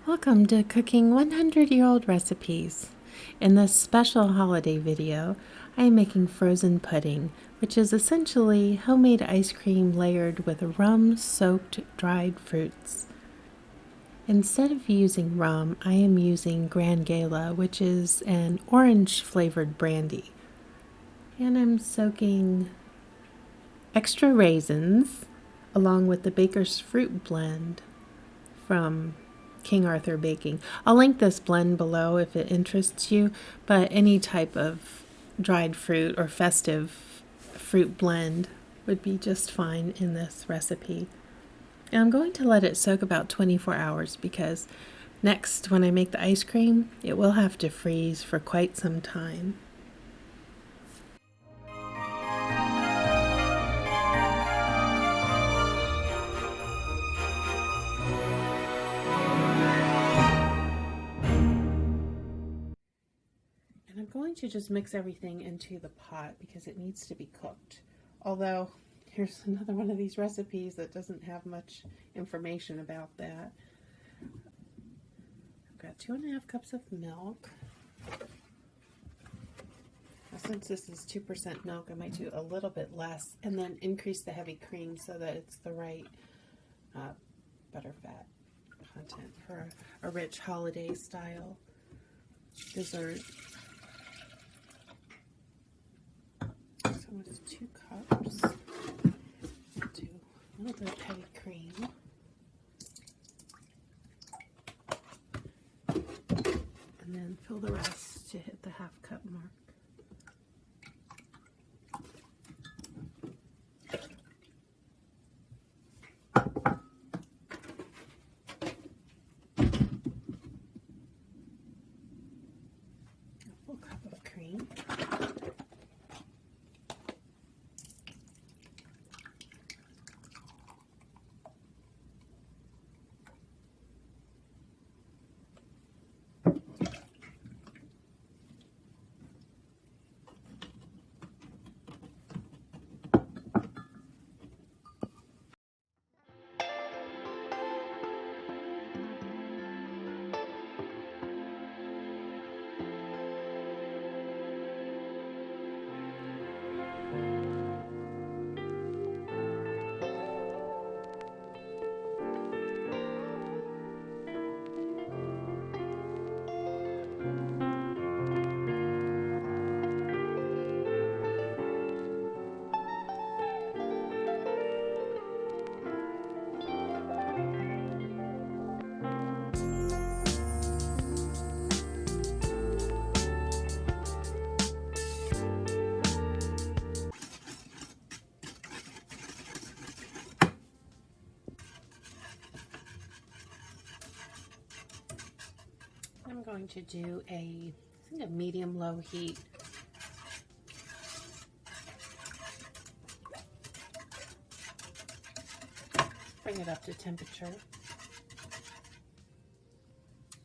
Welcome to Cooking 100-Year-Old Recipes. In this special holiday video, I am making frozen pudding, which is essentially homemade ice cream layered with rum-soaked dried fruits. Instead of using rum, I am using Gran Gala, which is an orange-flavored brandy. And I'm soaking extra raisins along with the Baker's Fruit blend from King Arthur Baking. I'll link this blend below if it interests you, but any type of dried fruit or festive fruit blend would be just fine in this recipe. And I'm going to let it soak about 24 hours because next, when I make the ice cream, it will have to freeze for quite some time. And I'm going to just mix everything into the pot because it needs to be cooked. Although, here's another one of these recipes that doesn't have much information about that. I've got 2.5 cups of milk. Now, since this is 2% milk, I might do a little bit less and then increase the heavy cream so that it's the right butterfat content for a rich holiday style dessert. So it's 2 cups. I'll do a little bit of heavy cream. And then fill the rest to hit the 1/2 cup mark. A full cup of cream. I'm going to do I think a medium-low heat. Bring it up to temperature.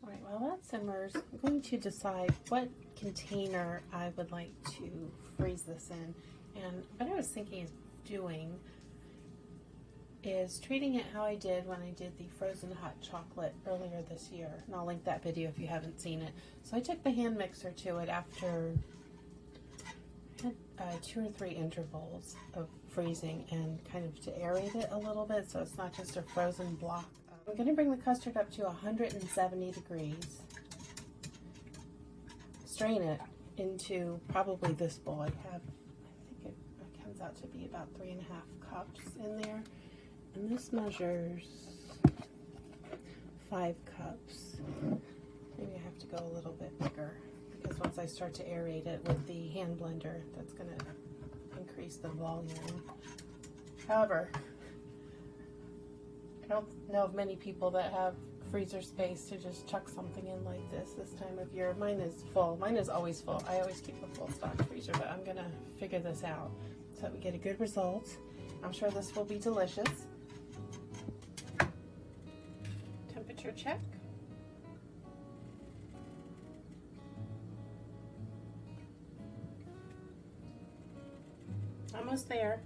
All right, while that simmers, I'm going to decide what container I would like to freeze this in. And what I was thinking of doing is treating it how I did when I did the frozen hot chocolate earlier this year. And I'll link that video if you haven't seen it. So I took the hand mixer to it after I had 2 or 3 intervals of freezing and kind of to aerate it a little bit so it's not just a frozen block. I'm going to bring the custard up to 170 degrees. Strain it into probably this bowl. I think it comes out to be about 3.5 cups in there. And this measures 5 cups. Maybe I have to go a little bit bigger because once I start to aerate it with the hand blender, that's going to increase the volume. However, I don't know of many people that have freezer space to just chuck something in like this time of year. Mine is full. Mine is always full. I always keep a full stock freezer, but I'm going to figure this out so that we get a good result. I'm sure this will be delicious. Temperature check. Almost there.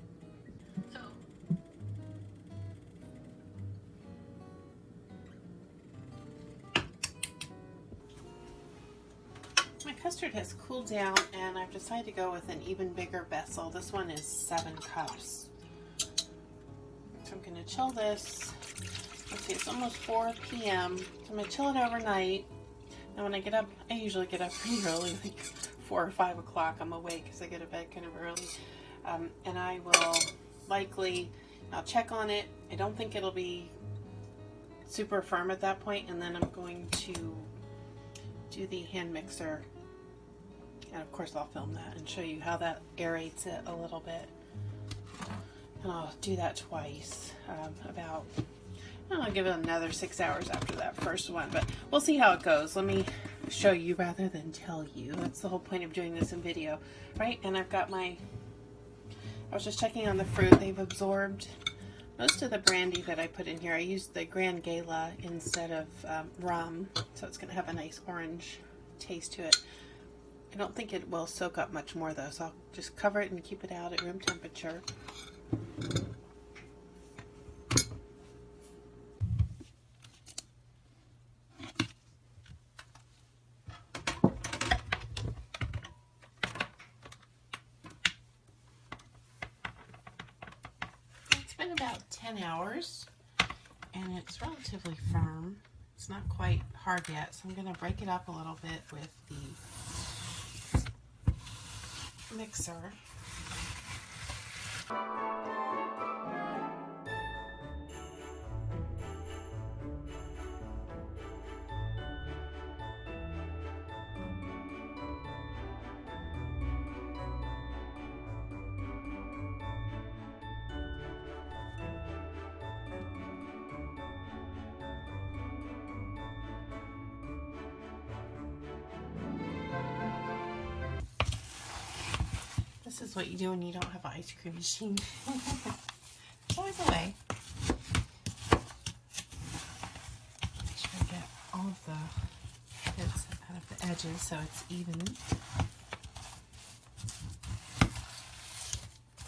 So custard has cooled down and I've decided to go with an even bigger vessel. This one is 7 cups. So I'm going to chill this. Let's see, it's almost 4 p.m. So I'm going to chill it overnight. And when I get up, I usually get up pretty early, like 4 or 5 o'clock. I'm awake because I go to bed kind of early. And I will likely, I'll check on it. I don't think it'll be super firm at that point, and then I'm going to do the hand mixer, and of course I'll film that and show you how that aerates it a little bit. And I'll do that twice, about, I'll give it another 6 hours after that first one, but we'll see how it goes. Let me show you rather than tell you. That's the whole point of doing this in video, right? And I've got I was just checking on the fruit. They've absorbed most of the brandy that I put in here. I used the Gran Gala instead of rum, so it's going to have a nice orange taste to it. I don't think it will soak up much more though, so I'll just cover it and keep it out at room temperature. It's been about 10 hours and it's relatively firm. It's not quite hard yet, so I'm going to break it up a little bit with the mixer. This is what you do when you don't have an ice cream machine. It's always a way. Make sure I get all of the bits out of the edges so it's even.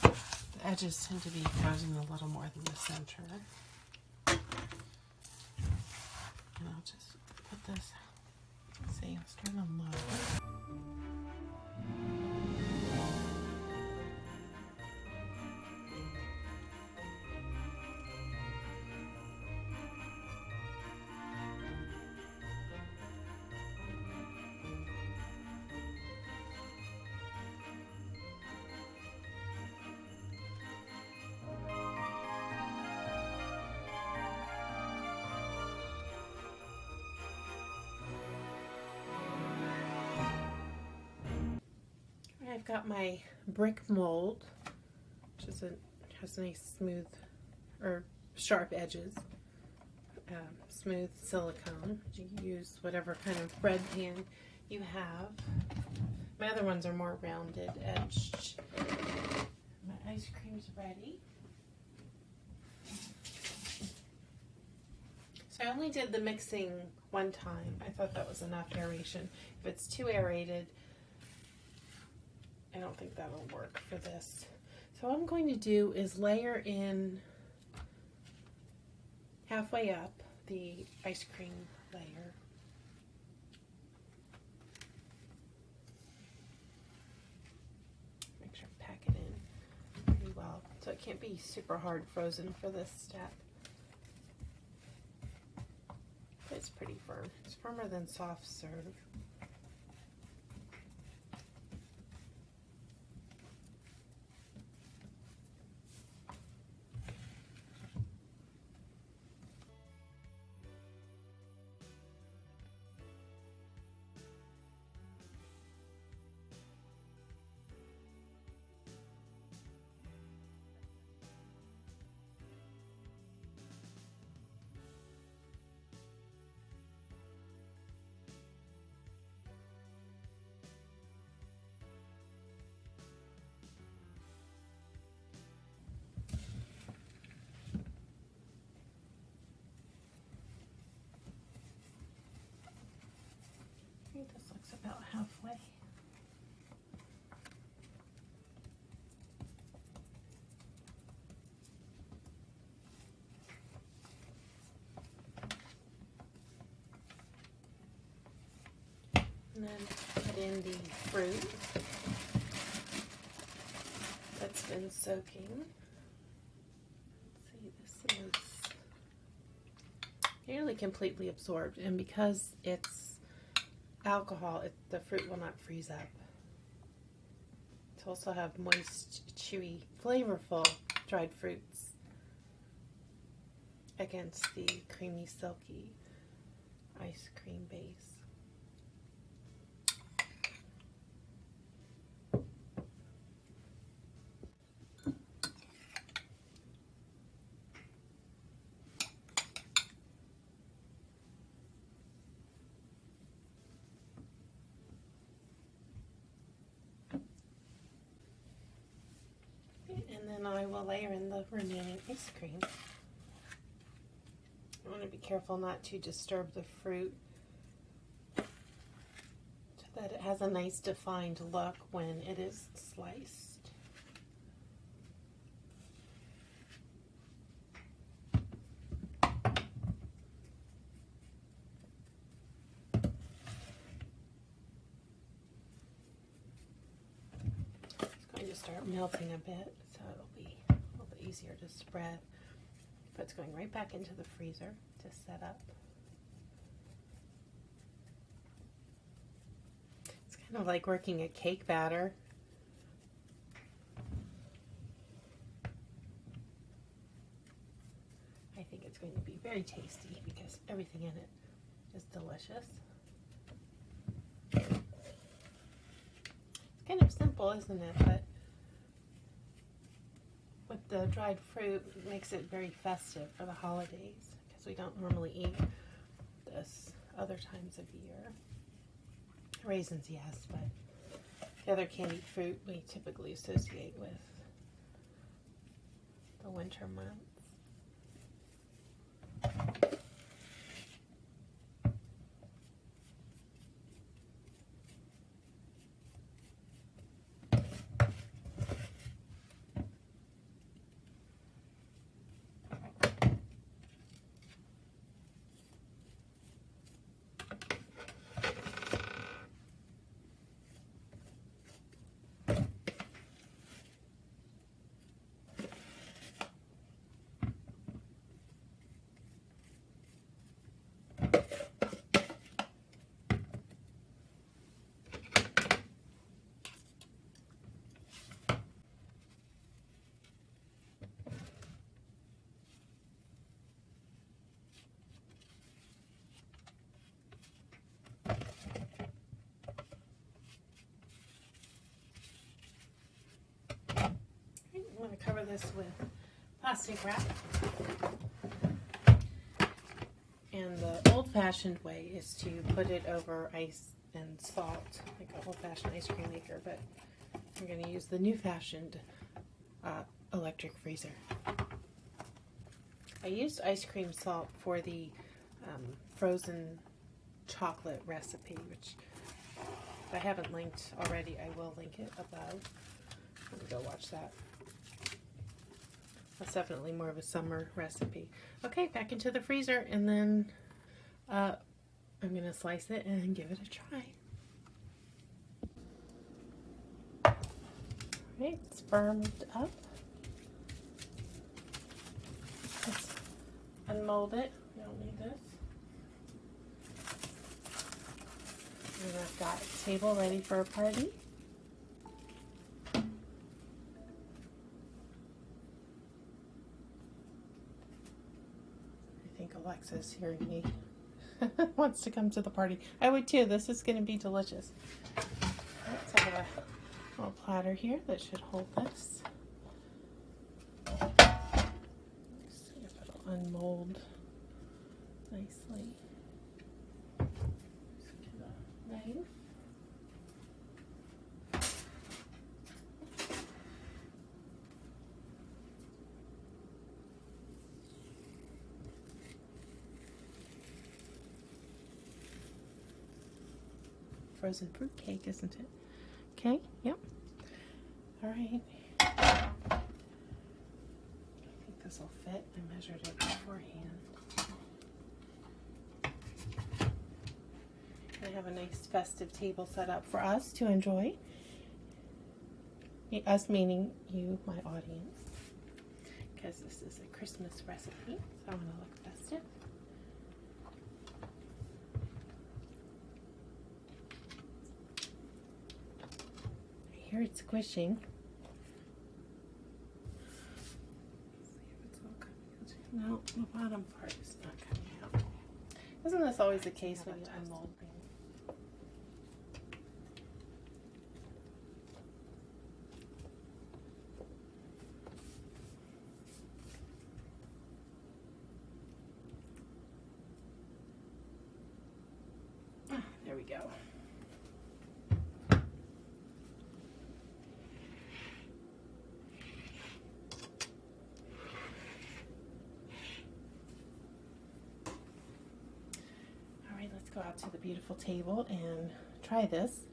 The edges tend to be frozen a little more than the center. And I'll just put this, see, I'll start on low. I've got my brick mold, which is has nice smooth or sharp edges, smooth silicone. You can use whatever kind of bread pan you have. My other ones are more rounded edged. My ice cream's ready. So I only did the mixing one time. I thought that was enough aeration. If it's too aerated, I don't think that'll work for this. So what I'm going to do is layer in halfway up the ice cream layer. Make sure I pack it in pretty well. So it can't be super hard frozen for this step. But it's pretty firm. It's firmer than soft serve. I think this looks about halfway. And then add in the fruit that's been soaking. Let's see, this is nearly completely absorbed, and because it's alcohol, the fruit will not freeze up. To also have moist, chewy, flavorful dried fruits against the creamy, silky ice cream base. And then I will layer in the remaining ice cream. I want to be careful not to disturb the fruit so that it has a nice defined look when it is sliced. It's going to start melting a bit, so it'll be a little bit easier to spread. But it's going right back into the freezer to set up. It's kind of like working a cake batter. I think it's going to be very tasty because everything in it is delicious. It's kind of simple, isn't it? But with the dried fruit, it makes it very festive for the holidays because we don't normally eat this other times of year. Raisins, yes, but the other candied fruit we typically associate with the winter months. I'm going to cover this with plastic wrap. And the old-fashioned way is to put it over ice and salt, like an old-fashioned ice cream maker, but I'm going to use the new-fashioned electric freezer. I used ice cream salt for the frozen chocolate recipe, which if I haven't linked already, I will link it above. I'm going to go watch that. That's definitely more of a summer recipe. Okay, back into the freezer, and then I'm going to slice it and give it a try. Alright, it's firmed up. Let's unmold it. We don't need this. And I've got a table ready for a party. I think Alexa's hearing me. Wants to come to the party. I would too. This is going to be delicious. Let's have a little platter here that should hold this. See if it'll unmold nicely. Just get a knife. Frozen fruit cake, isn't it? Okay, yep. All right. I think this will fit. I measured it beforehand. I have a nice nice festive table set up for us to enjoy. Us meaning you, my audience, because this is a Christmas recipe, so I want to look festive. I hear it squishing. Let's see if it's all coming out. No, the bottom part is not coming out. Isn't this always the case when you unmold things? There we go. All right, let's go out to the beautiful table and try this.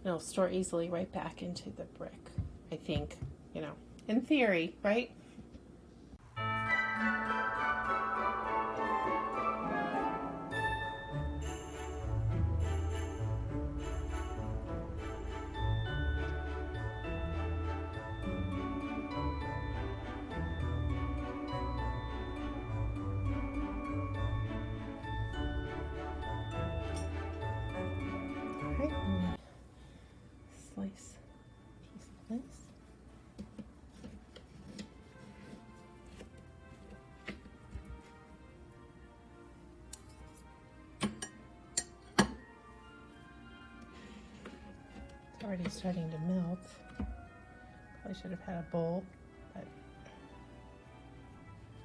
It'll store easily right back into the brick, I think, you know, in theory, right? Slice a piece of this. It's already starting to melt. Probably should have had a bowl, but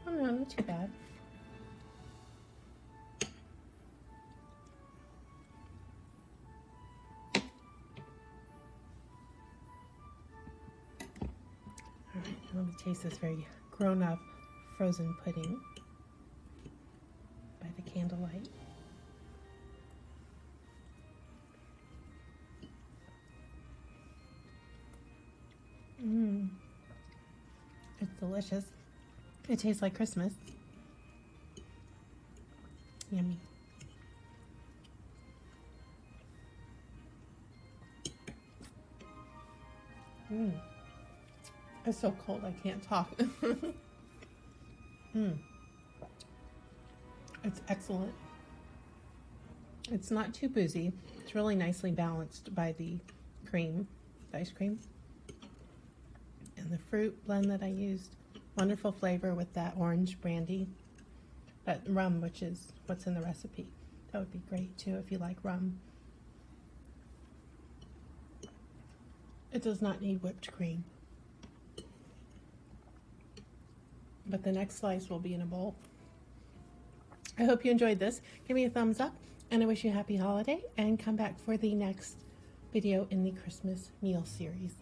oh no, not too bad. Alright, let me taste this very grown-up frozen pudding by the candlelight. It's delicious. It tastes like Christmas. Yummy. It's so cold I can't talk. It's excellent. It's not too boozy. It's really nicely balanced by the cream, the ice cream, and the fruit blend that I used. Wonderful flavor with that orange brandy, that rum, which is what's in the recipe. That would be great too if you like rum. It does not need whipped cream. But the next slice will be in a bowl. I hope you enjoyed this. Give me a thumbs up, and I wish you a happy holiday, and come back for the next video in the Christmas meal series.